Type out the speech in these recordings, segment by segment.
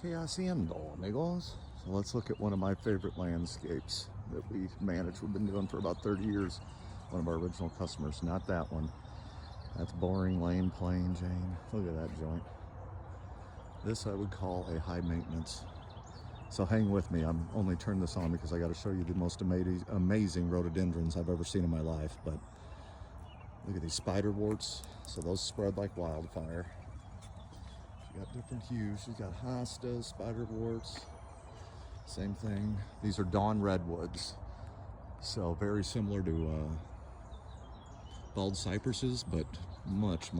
¿Qué haciendo, amigos? So let's look at one of my favorite landscapes that we manage. We've been doing for about 30 years. One of our original customers, not that one. That's Boring Lane Plain Jane. Look at that joint. This I would call a high maintenance. So hang with me. I'm only turned this on because I got to show you the most amazing rhododendrons I've ever seen in my life. But look at these spider warts. So those spread like wildfire. You got different hues. You got hostas, spider warts. Same thing. These are dawn redwoods. So very similar to bald cypresses, but much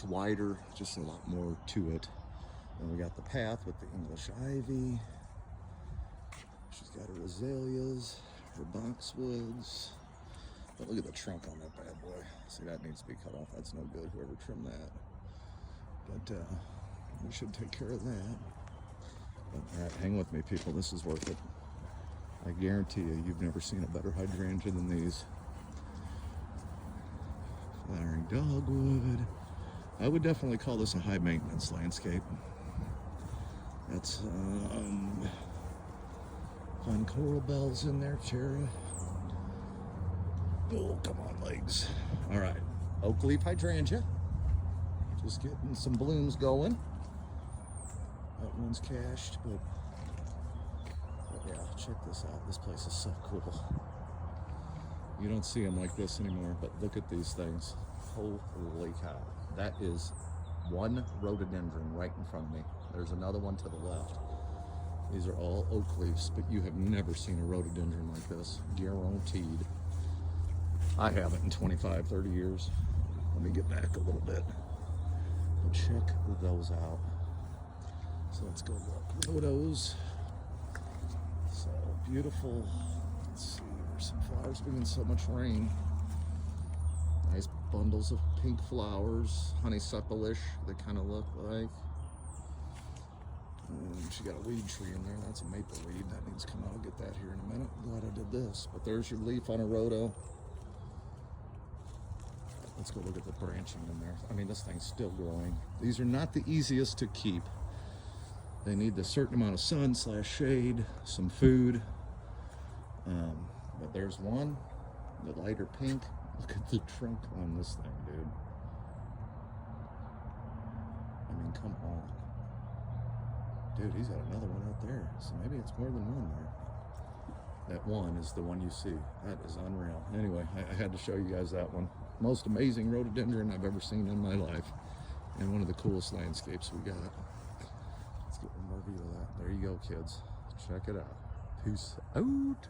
wider, just a lot more to it. And we got the path with the English ivy. She's got her azaleas, her boxwoods. But look at the trunk on that bad boy. See, that needs to be cut off. That's no good, whoever trimmed that. But we should take care of that. But, all right, hang with me, people. This is worth it. I guarantee you, you've never seen a better hydrangea than these. Flowering dogwood. I would definitely call this a high maintenance landscape. That's fun coral bells in there, cherry. Oh, come on, legs. All right, oak leaf hydrangea. Just getting some blooms going. That one's cached, but yeah, check this out. This place is so cool. You don't see them like this anymore, but look at these things. Holy cow. That is one rhododendron right in front of me. There's another one to the left. These are all oak leaves, but you have never seen a rhododendron like this. Guaranteed. I haven't in 25, 30 years. Let me get back a little bit. But check those out. So let's go look. Rhodos. So beautiful. Let's see, there's some flowers. Been in so much rain. Nice bundles of pink flowers, honeysuckle-ish, they kind of look like. And she got a weed tree in there. That's a maple weed. That needs to come out. I'll get that here in a minute. Glad I did this. But there's your leaf on a rhodo. Let's go look at the branching in there. I mean, this thing's still growing. These are not the easiest to keep. They need a certain amount of sun / shade, some food. But there's one, the lighter pink. Look at the trunk on this thing, dude. I mean, come on. Dude, he's got another one out there. So maybe it's more than one there. That one is the one you see. That is unreal. Anyway, I had to show you guys that one. Most amazing rhododendron I've ever seen in my life. And one of the coolest landscapes we got. Let's get one more view of that. There you go, kids. Check it out. Peace out.